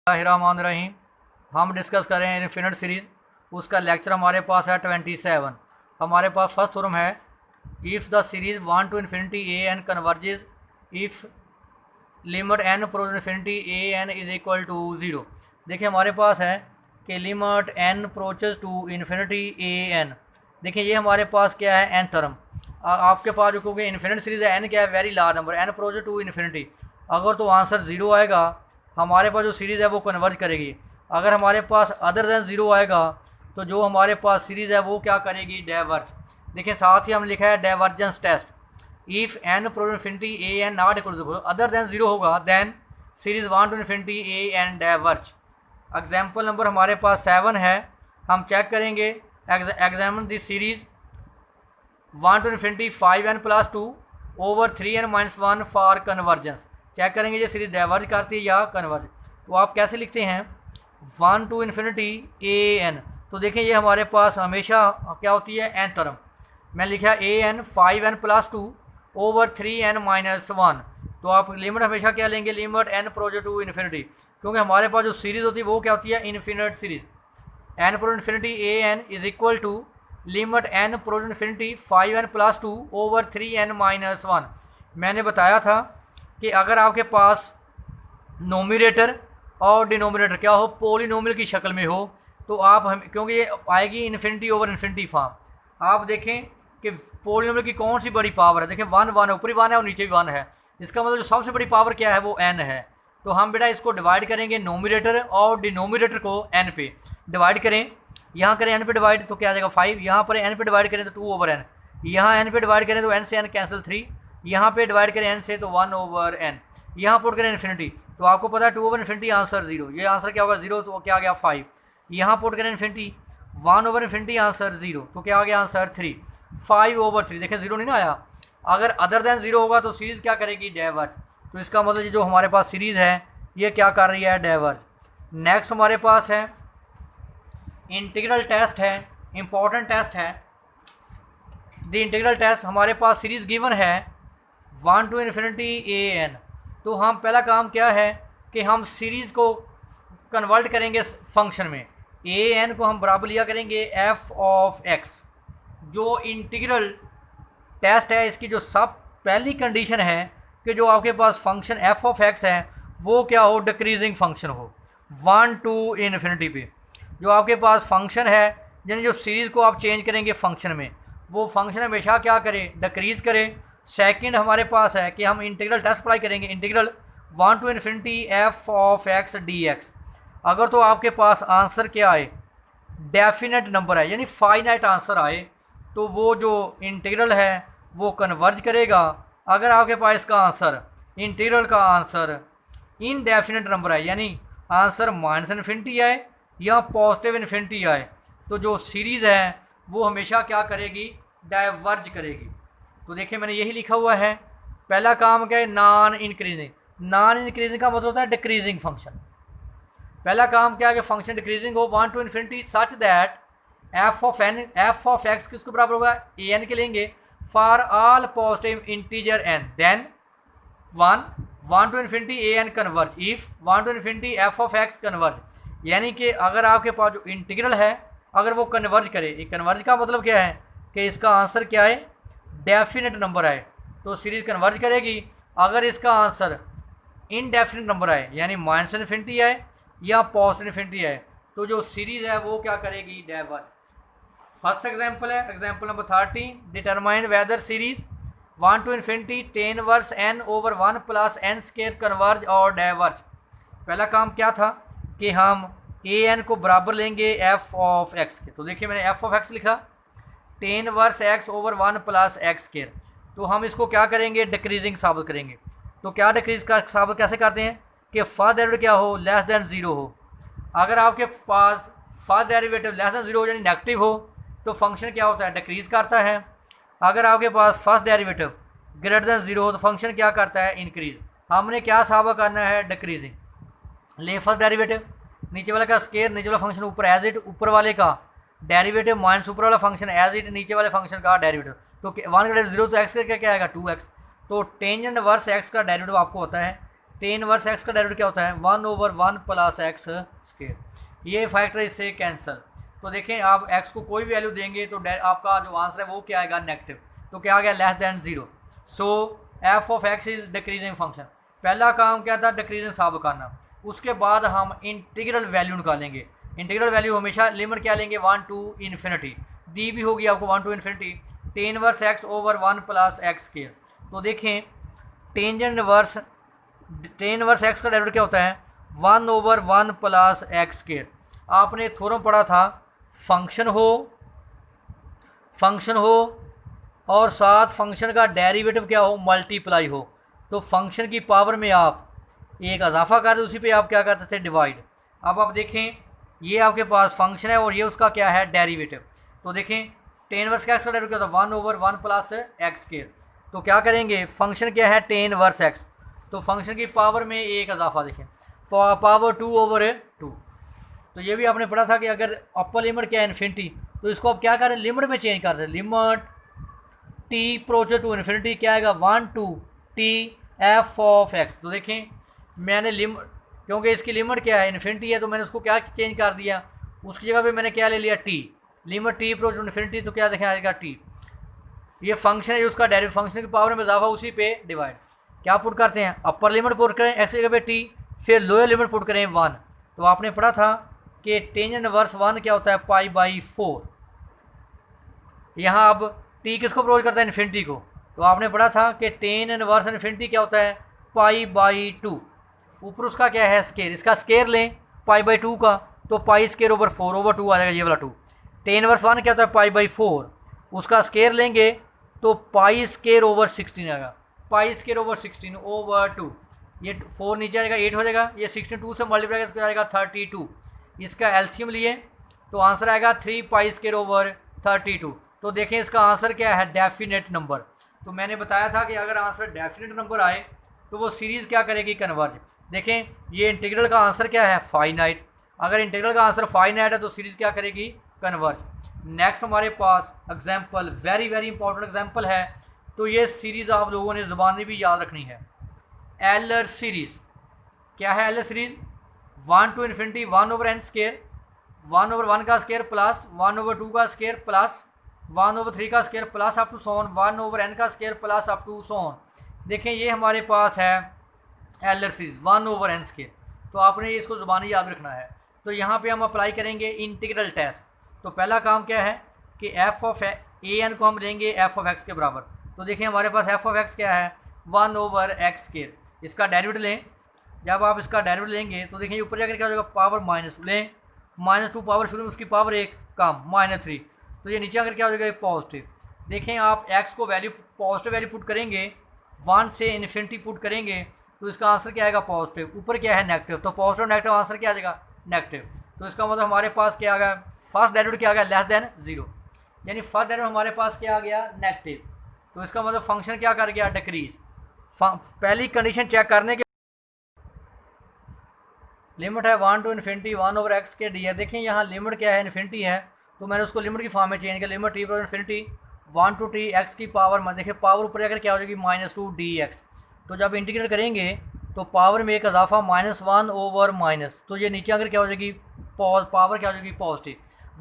रहीम। हम डिस्कस कर रहे हैं इन्फिनिट सीरीज़। उसका लेक्चर हमारे पास है 27। हमारे पास फर्स्ट थ्योरम है, if the series 1 to infinity A N converges if limit N approach infinity A N is equal to 0। देखिए हमारे पास है कि limit N approaches to infinity A N. देखिए ये हमारे पास क्या है, एन टर्म। आपके पास जो क्योंकि इन्फिनिट सीरीज़ है, एन क्या है, very large number, N approaches to infinity. अगर तो आंसर 0 आएगा, हमारे पास जो सीरीज़ है वो कन्वर्ज करेगी। अगर हमारे पास अदर देन 0 आएगा तो जो हमारे पास सीरीज़ है वो क्या करेगी, डाइवर्ज। देखिए साथ ही हम लिखा है divergence test. If n approach infinity A n not equal to other than 0 होगा, then series 1 to infinity A n diverge. Example number हमारे पास 7 है। हम चेक करेंगे, examine this series 1 to infinity 5n + 2 over 3n - 1 for convergence. Check करेंगे ये series diverge करती है या कन्वर्ज। तो आप कैसे लिखते हैं, 1 टू इन्फिनिटी ए एन। तो देखें ये हमारे पास हमेशा क्या होती है, एन टर्म। मैं लिखा A N 5n + 2 over 3n - 1। तो आप लिमिट हमेशा क्या लेंगे, limit N approach to infinity, क्योंकि हमारे पास जो सीरीज़ होती है वो क्या होती है, infinite series. N approach infinity A n is equal to limit N approach infinity 5n + 2 over 3n - 1। मैंने बताया था कि अगर आपके पास नोमिनेटर और डिनोमिनेटर क्या हो, पोलिनोमियल की शक्ल में हो, तो आप हम क्योंकि ये आएगी इन्फिनिटी ओवर इन्फिनिटी फॉर्म। आप देखें कि पोलिनोमियल की कौन सी बड़ी पावर है। देखें 1 1 है, ऊपरी 1 है और नीचे भी 1 है। इसका मतलब जो सबसे बड़ी पावर क्या है, वो n है। तो हम बेटा इसको डिवाइड करेंगे, नोमिनेटर और डिनोमिनेटर को n पे डिवाइड करें। यहाँ करें n पे डिवाइड तो क्या आ जाएगा 5, यहाँ पर n पे डिवाइड करें तो 2 ओवर n, यहाँ n पे डिवाइड करें तो n से n कैंसिल 3, यहाँ पे डिवाइड करें n से तो 1 ओवर n, यहाँ पुट करें इन्फिनिटी। तो आपको पता है 2 ओवर इन्फिनिटी आंसर 0, ये आंसर क्या होगा 0, तो क्या आ गया 5। यहाँ पुट करें इन्फिनिटी, 1 ओवर इन्फिनिटी आंसर 0, तो क्या आ गया आंसर 3। 5 ओवर 3, देखें 0 नहीं ना आया। अगर अदर देन 0 होगा तो सीरीज़ क्या करेगी, डाइवर्ज। तो इसका मतलब ये जो हमारे पास सीरीज़ है ये क्या कर रही है, डाइवर्ज। नेक्स्ट हमारे पास है इंटीग्रल टेस्ट है, इंपॉर्टेंट टेस्ट है। द इंटीग्रल टेस्ट हमारे पास सीरीज़ गिवन है 1 टू इन्फिनिटी ए एन। तो हम पहला काम क्या है कि हम सीरीज़ को कन्वर्ट करेंगे फंक्शन में। ए एन को हम बराबर लिया करेंगे एफ ऑफ एक्स। जो इंटीग्रल टेस्ट है इसकी जो सब पहली कंडीशन है कि जो आपके पास फंक्शन एफ ऑफ एक्स है वो क्या हो, डिक्रीजिंग फंक्शन हो 1 टू इन्फिनिटी पे। जो आपके पास फंक्शन है, यानी जो सीरीज़ को आप चेंज करेंगे फंक्शन में, वो फंक्शन हमेशा क्या करे, डिक्रीज़ करे। सेकंड हमारे पास है कि हम इंटीग्रल टेस्ट अप्लाई करेंगे, integral 1 to infinity f of x d x. अगर तो आपके पास आंसर क्या आए, डेफिनेट नंबर है, यानी फाइनाइट आंसर आए, तो वो जो इंटीग्रल है वो कन्वर्ज करेगा। अगर आपके पास इसका आंसर, इंटीग्रल का आंसर इनडेफिनेट नंबर है, यानी आंसर माइनस इन्फिनिटी आए या पॉजिटिव इन्फिनिटी आए, तो जो सीरीज़ है वो हमेशा क्या करेगी, डाइवर्ज करेगी। तो देखिए मैंने यही लिखा हुआ है। पहला काम क्या है, नॉन इंक्रीजिंग। नॉन इंक्रीजिंग का मतलब होता है डिक्रीजिंग फंक्शन। पहला काम क्या है कि फंक्शन डिक्रीजिंग हो 1 to infinity such that f of x किसके बराबर होगा, ए एन के लेंगे, for all positive integer n, then 1 to infinity A n converge if 1 to infinity f of x converge. यानी कि अगर आपके पास जो इंटीग्रल है अगर वो कन्वर्ज करे, कन्वर्ज का मतलब क्या है कि इसका आंसर क्या है, डेफिनेट नंबर आए, तो सीरीज़ कन्वर्ज करेगी। अगर इसका आंसर इनडेफिनेट नंबर आए, यानी माइनस इन्फिनिटी आए या पॉजिटिव इन्फिनिटी आए, तो जो सीरीज़ है वो क्या करेगी, डाइवर्ज। फर्स्ट एग्जांपल है example number 30, determine whether series 1 to infinity tan inverse n over 1 + n² converge और डाइवर्ज। पहला काम क्या था कि हम ए एन को बराबर लेंगे एफ ऑफ एक्स के। तो देखिए मैंने एफ ऑफ एक्स लिखा, tan inverse x over 1 + x²। तो हम इसको क्या करेंगे, डिक्रीजिंग साबित करेंगे। तो क्या डिक्रीज का साबित कैसे करते हैं कि फर्स्ट डेरिवेटिव क्या हो, लेस देन 0 हो। अगर आपके पास फर्स्ट डेरिवेटिव लेस देन 0 हो, यानी नेगेटिव हो, तो फंक्शन क्या होता है, डिक्रीज करता है। अगर आपके पास फर्स्ट डेरिवेटिव ग्रेटर देन 0 हो तो फंक्शन क्या करता है, इंक्रीज। हमने क्या साबित करना है, डिक्रीजिंग। ले फर्स्ट डेरिवेटिव, नीचे वाले का स्केयर, नीचे वाला फंक्शन ऊपर एज इट, ऊपर वाले का डेरिवेटिव माइनस ऊपर वाला फंक्शन एज इट, नीचे वाले फंक्शन का डेरिवेटिव। तो 1 ग्रेटर 0 तो एक्स करके क्या आएगा 2x। तो टेंजेंट इनवर्स एक्स का डेरिवेटिव आपको होता है टेन इनवर्स एक्स का डेरिवेटिव क्या होता है 1/1 प्लस एक्स स्क्वायर। ये फैक्टर इससे कैंसिल। तो देखें आप x को कोई भी वैल्यू देंगे तो आपका जो आंसर है वो क्या आएगा नेगेटिव। तो क्या आ गया less than 0। So F of x is decreasing function. पहला काम क्या था डिक्रीजिंग साबित करना। उसके बाद हम इंटीग्रल वैल्यू निकालेंगे। इंटीग्रल वैल्यू हमेशा लिमिट क्या लेंगे 1 टू इन्फिनिटी। दी भी होगी आपको 1 to infinity tan inverse x over 1 plus x square. तो देखें टेन इनवर्स एक्स का डेरिवेटिव क्या होता है 1/1 प्लस एक्स स्क्वायर। आपने थ्योरम पढ़ा था फंक्शन हो और साथ फंक्शन का डेरिवेटिव क्या हो मल्टीप्लाई हो, तो फंक्शन की पावर में आप एक इजाफा करते उसी पे आप क्या करते थे डिवाइड। अब आप देखें ये आपके पास फंक्शन है और ये उसका क्या है डेरिवेटिव। तो देखें टेन इनवर्स एक्स का डेरिवेटिव क्या होता है 1/1 प्लस एक्स स्क्वायर। तो क्या करेंगे फंक्शन क्या है टेन इनवर्स एक्स, तो फंक्शन की पावर में एक इजाफा देखें पावर 2/2। तो ये भी आपने पढ़ा था कि अगर अपर लिमिट क्या है इन्फिनिटी तो इसको आप क्या करें लिमिट में चेंज कर दें। लिमिट टी प्रोचर टू इन्फिनिटी क्या आएगा 1 to t f of x. तो देखें मैंने लिमिट क्योंकि इसकी लिमिट क्या है इन्फिनिटी है तो मैंने उसको क्या चेंज कर दिया, उसकी जगह पे मैंने क्या ले लिया T. Limit T प्रोचर to infinity तो क्या देखें आएगा टी। ये फंक्शन है उसका डायरेक्ट फंक्शन की पावर में इजाफा उसी पे डिवाइड। क्या पुट करते हैं अपर लिमिट पुट करें एक्स की जगह पे टी, फिर लोअर लिमिट पुट करें 1। तो आपने पढ़ा था कि टेन इनवर्स 1 क्या होता है π/4। यहाँ अब टी किसको अप्रोच करता है इन्फिनिटी को, तो आपने पढ़ा था कि टेन इनवर्स इन्फिनिटी क्या होता है π/2। ऊपर उसका क्या है स्केयर, इसका स्केयर लें π/2 का तो π²/4/2 आ जाएगा ये वाला 2। टेन इनवर्स 1 क्या होता है π/4, उसका स्केयर लेंगे तो π²/16 आएगा π²/16/2। ये 4 नीचे आएगा 8 हो जाएगा, ये 62 से मल्टीप्लाई करके आएगा 32। इसका एलसीएम लिए तो आंसर आएगा 3π²/32। तो देखें इसका आंसर क्या है डेफिनेट नंबर। तो मैंने बताया था कि अगर आंसर डेफिनेट नंबर आए तो वो सीरीज़ क्या करेगी कन्वर्ज। देखें ये इंटीग्रल का आंसर क्या है फाइनाइट। अगर इंटीग्रल का आंसर फाइनाइट है तो सीरीज़ क्या करेगी कन्वर्ज। नेक्स्ट हमारे पास example very very important example है। तो ये सीरीज़ आप लोगों ने ज़ुबान में भी याद रखनी है। एलर सीरीज़ क्या है Euler series 1 to infinity 1/n square 1/1 का स्केयर प्लस 1/2 का स्केयर प्लस 1/3 का square plus up to so on 1/n का square plus up to so on. देखें ये हमारे पास है एलर सीरीज 1/n स्केयर। तो आपने इसको ज़ुबानी याद रखना है। तो यहाँ पे हम अप्लाई करेंगे इंटीग्रल टेस्ट। तो पहला काम क्या है कि एफ ऑफ ए एन को हम लेंगे एफ ऑफ एक्स के बराबर। तो देखिए हमारे पास एफ ऑफ एक्स क्या है 1/x स्केयर। इसका डेरिवेटिव लें। जब आप इसका डेरिवेटिव लेंगे तो देखिए ऊपर जाकर क्या हो जाएगा पावर माइनस लें -2 पावर शुरू में उसकी पावर 1 कम -3। तो ये नीचे आकर क्या हो जाएगा पॉजिटिव। देखें आप x को वैल्यू पॉजिटिव वैल्यू पुट करेंगे 1 से इन्फिनिटी पुट करेंगे तो इसका आंसर क्या आएगा पॉजिटिव। ऊपर क्या है नेगेटिव, तो पॉजिटिव नेगेटिव आंसर क्या आ जाएगा नेगेटिव। तो इसका मतलब हमारे पास क्या आ गया फर्स्ट डेरिवेटिव क्या आ गया लेस देन 0, यानी फर्स्ट डेरिवेटिव हमारे पास क्या आ गया नेगेटिव। तो इसका मतलब फंक्शन क्या कर गया डिक्रीज। पहली कंडीशन चेक करने के लिमिट है 1 टू इन्फिनिटी 1/x के डी है। देखें यहाँ लिमिट क्या है इन्फिनिटी है तो मैंने उसको लिमिट की फॉर्म में चेंज किया। लिमिट टी पर इन्फिनिटी 1 टू टी एक्स की पावर में देखिए पावर ऊपर जाकर क्या हो जाएगी -2 dx। तो जब इंटीग्रेट करेंगे तो पावर में एक इजाफा -1/। तो ये नीचे आकर क्या हो जाएगी पावर क्या हो जाएगी positive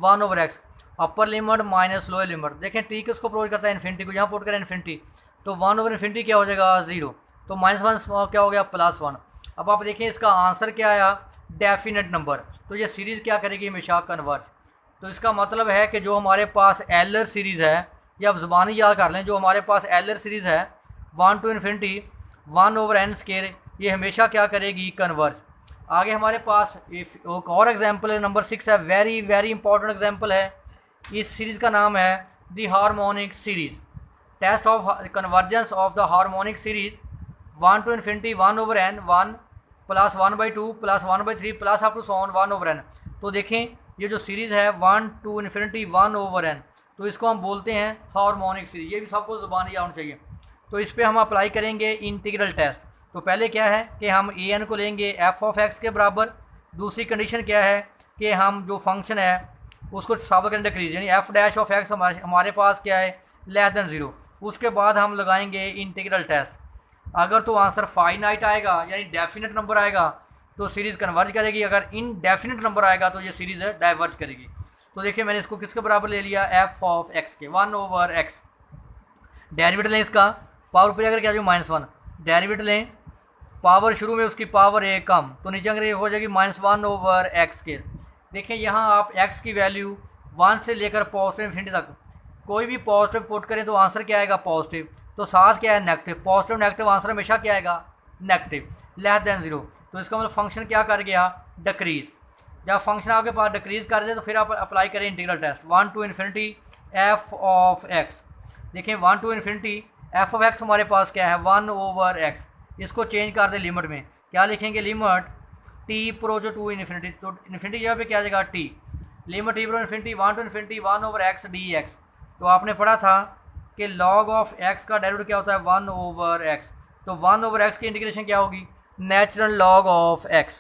1/x। Upper limit minus lower limit. देखें टी किसको अप्रोच करता है इन्फिनिटी को, यहाँ पुट करें इन्फिनिटी तो 1/इन्फिनिटी क्या हो जाएगा 0। तो -1 क्या हो गया +1। अब आप देखें इसका आंसर क्या आया डेफिनेट नंबर। तो ये सीरीज़ क्या करेगी हमेशा कन्वर्ज। तो इसका मतलब है कि जो हमारे पास एलर सीरीज़ है या आप ज़ुबानी याद कर लें, जो हमारे पास एलर सीरीज़ है 1 टू इन्फिनिटी 1/n स्केयर ये हमेशा क्या करेगी कन्वर्ज। आगे हमारे पास एक और एग्जांपल है नंबर 6 है। वेरी वेरी इंपॉर्टेंट एग्जांपल है। इस सीरीज़ का नाम है the harmonic series. Test of convergence of the harmonic series 1 to infinity 1/n 1 plus 1/2 plus 1/3 plus up to so on 1/n। तो देखें ये जो सीरीज़ है 1 टू इन्फिनिटी 1/n तो इसको हम बोलते हैं हार्मोनिक सीरीज़। ये भी सबको ज़ुबानी आना चाहिए। तो इस पर हम अप्लाई करेंगे इंटीग्रल टेस्ट। तो पहले क्या है कि हम ए एन को लेंगे एफ ऑफ एक्स के बराबर। दूसरी कंडीशन क्या है कि हम जो फंक्शन है उसको साबित करें डिक्रीज, यानी एफ डैश ऑफ एक्स हमारे पास क्या है लेस देन 0। उसके बाद हम लगाएंगे इंटीग्रल टेस्ट। अगर तो आंसर फाइनाइट आएगा यानी डेफिनेट नंबर आएगा तो सीरीज़ कन्वर्ज करेगी, अगर इनडेफिनेट नंबर आएगा तो ये सीरीज़ डाइवर्ज करेगी। तो देखिए मैंने इसको किसके बराबर ले लिया, एफ ऑफ एक्स के, 1/x। डेरिवेटिव लें इसका, पावर पे जाकर क्या जो -1, डेरिवेटिव लें, पावर शुरू में उसकी पावर ए कम, तो नीचे अगर हो जाएगी -1/x के। देखिए यहाँ आप x की वैल्यू 1 से लेकर पॉजिटिव इन्फिनिटी तक कोई भी पॉजिटिव पुट करें तो आंसर क्या आएगा, पॉजिटिव। तो साथ क्या है, नेगेटिव। पॉजिटिव नेगेटिव आंसर हमेशा क्या आएगा, नेगेटिव, लेस देन 0। तो इसका मतलब फंक्शन क्या कर गया, डिक्रीज। जब फंक्शन आपके पास डिक्रीज कर दे तो फिर आप अप्लाई करें integral test, 1 to ∞ f of x. देखिए 1 to ∞ एफ ऑफ एक्स हमारे पास क्या है, 1/x। इसको चेंज कर दे लिमिट में, क्या लिखेंगे, limit t approach to infinity, तो इन्फिनिटी जगह पे क्या आ जाएगा t, limit t approach infinity 1 to ∞ 1/x dx। तो आपने पढ़ा था कि log ऑफ x का डेरिवेटिव क्या होता है, 1/x। तो 1/x की इंटीग्रेशन क्या होगी, नेचुरल log ऑफ x।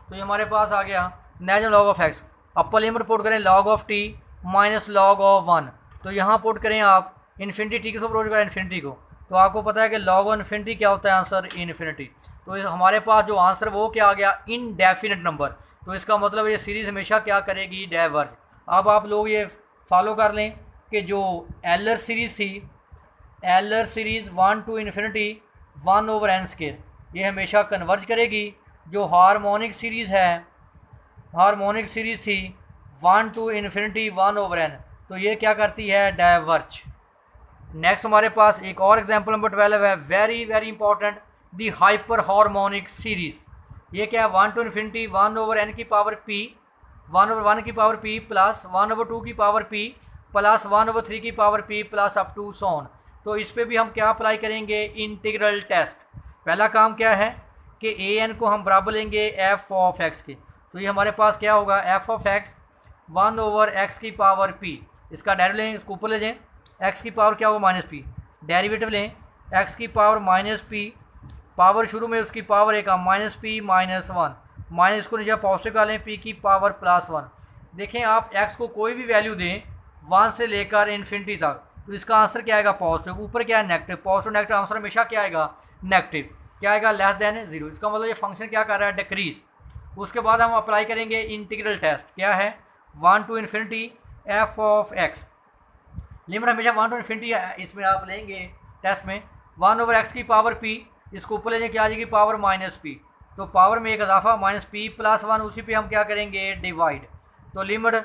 तो ये हमारे पास आ गया natural log of x। Upper limit put करें log of t minus log of 1, तो यहाँ पुट करें आप इन्फिनिटी, t किसको अप्रोच करें, इन्फिनिटी को। तो आपको पता है कि log ऑफ इन्फिनिटी क्या होता है, आंसर इन्फिनिटी। तो हमारे पास जो आंसर वो क्या आ गया, इनडेफिनेट नंबर। तो इसका मतलब ये सीरीज़ हमेशा क्या करेगी, डाइवर्ज। अब आप लोग ये फॉलो कर लें कि जो एलर सीरीज़ थी, एलर सीरीज़ 1 to ∞ 1/n², ये हमेशा कन्वर्ज करेगी। जो हार्मोनिक सीरीज़ है, हार्मोनिक सीरीज़ थी 1 to ∞ 1/n, तो ये क्या करती है, डाइवर्ज। नेक्स्ट हमारे पास एक और एग्जांपल नंबर 12 है, वेरी वेरी इंपॉर्टेंट, दी हाइपर हार्मोनिक सीरीज़। ये क्या है, 1 to ∞ 1/n की पावर p, 1/1 की पावर p प्लस 1/2 की पावर p प्लस 1/3 की power p plus up to so on. तो इस पे भी हम क्या अप्लाई करेंगे, इंटीग्रल टेस्ट। पहला काम क्या है कि an को हम बराबर लेंगे f ऑफ x के। तो ये हमारे पास क्या होगा, f ऑफ x 1/x की पावर p, इसका डेरिवेटिव लें, इसको ऊपर ले जाएं, x की पावर क्या होगा, -p, डेरिवेटिव लें x की पावर -p, पावर शुरू में उसकी पावर एक -p -1, माइनस को नीचे पॉजिटिव का लें, p की पावर +1। देखें आप x को कोई भी वैल्यू दें 1 से लेकर इन्फिनिटी तक, तो इसका आंसर क्या आएगा, पॉजिटिव। ऊपर क्या है, नेगेटिव। पॉजिटिव नेगेटिव आंसर हमेशा क्या आएगा, नेगेटिव। क्या आएगा, लेस देन 0। इसका मतलब ये फंक्शन क्या कर रहा है, डिक्रीज। उसके बाद हम अप्लाई करेंगे इंटीग्रल टेस्ट, क्या है, 1 to ∞ f of x. Limit हमेशा 1 to ∞, इसमें आप लेंगे टेस्ट में 1/x की पावर p, इसको ऊपर लेंगे, क्या आ जाएगी, पावर -p। तो पावर में एक इजाफा -p +1, उसी पे हम क्या करेंगे, डिवाइड। तो लिमिट,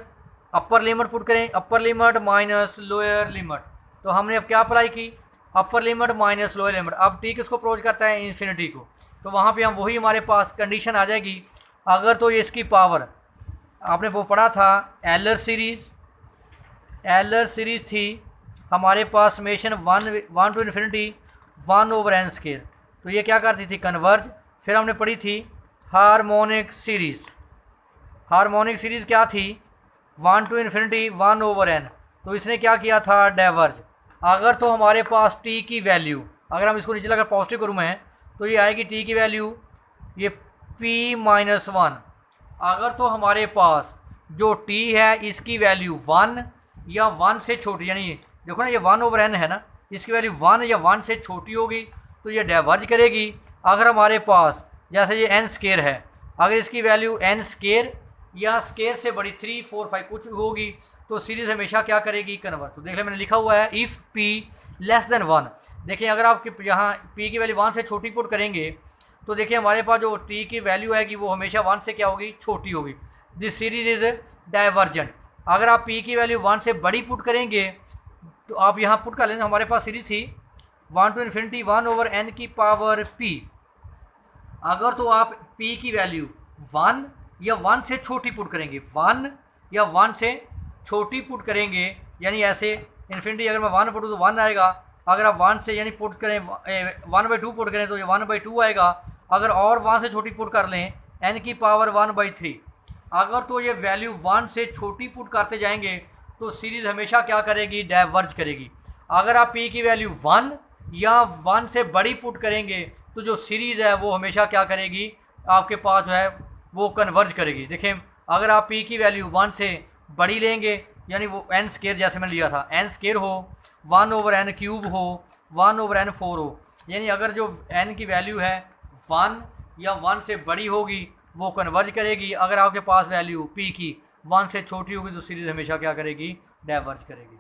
अपर लिमिट पुट करें, upper limit minus lower limit. तो हमने अब क्या अप्लाई की, upper limit minus lower limit. अब t किसको अप्रोच करता है, इन्फिनिटी को। तो वहाँ पे हम वही, हमारे पास कंडीशन आ जाएगी, अगर तो ये इसकी पावर, आपने वो पढ़ा था एलर सीरीज़, एलर सीरीज़ थी हमारे पास समेशन 1 to ∞ 1/n²। तो ये क्या करती थी, कन्वर्ज। फिर हमने पढ़ी थी हार्मोनिक सीरीज़, हार्मोनिक सीरीज़ क्या थी, 1 to ∞ 1/n। तो इसने क्या किया था, डाइवर्ज। अगर तो हमारे पास t की वैल्यू, अगर हम इसको नीचे लगा पॉजिटिव करूँ मैं, तो ये आएगी t की वैल्यू ये p -1। अगर तो हमारे पास जो t है इसकी वैल्यू 1 या 1 से छोटी, यानी देखो ना ये 1/n है ना, इसकी वैल्यू 1 या 1 से छोटी होगी तो ये डाइवर्ज करेगी। अगर हमारे पास जैसे ये n² है, अगर इसकी वैल्यू n² या स्केयर से बड़ी 3, 4, 5 कुछ होगी तो सीरीज़ हमेशा क्या करेगी, कन्वर्ट। तो देख लें मैंने लिखा हुआ है इफ़ p लेस देन 1। देखिए अगर आपके यहाँ p की वैल्यू 1 से छोटी पुट करेंगे तो देखिए हमारे पास जो t की वैल्यू आएगी वो हमेशा 1 से क्या होगी, छोटी होगी। This series is divergent. अगर आप p की वैल्यू 1 से बड़ी पुट करेंगे तो आप यहाँ पुट कर लेंगे, हमारे पास सीरीज थी 1 to ∞ 1/n की पावर p। अगर तो आप p की वैल्यू 1 या 1 से छोटी पुट करेंगे, 1 या 1 से छोटी पुट करेंगे, यानी ऐसे इन्फिनिटी अगर मैं 1 पुट तो 1 आएगा। अगर आप 1 से यानी पुट करें 1/2 पुट करें तो ये 1/2 आएगा। अगर और 1 से छोटी पुट कर लें n की पावर 1/3। अगर तो ये वैल्यू 1 से छोटी पुट करते जाएंगे तो सीरीज़ हमेशा क्या करेगी, डाइवर्ज करेगी। अगर आप p की वैल्यू 1 या 1 से बड़ी पुट करेंगे तो जो सीरीज़ है वो हमेशा क्या करेगी, आपके पास जो है वो कन्वर्ज करेगी। देखें अगर आप p की वैल्यू 1 से बड़ी लेंगे, यानी वो n² जैसे मैंने लिया था, n² हो, 1/n³ हो, 1/n4 हो, यानी अगर जो n की वैल्यू है 1 या 1 से बड़ी होगी वो कन्वर्ज करेगी, अगर आपके पास वैल्यू p की 1 से छोटी होगी तो सीरीज़ हमेशा क्या करेगी, डाइवर्ज करेगी।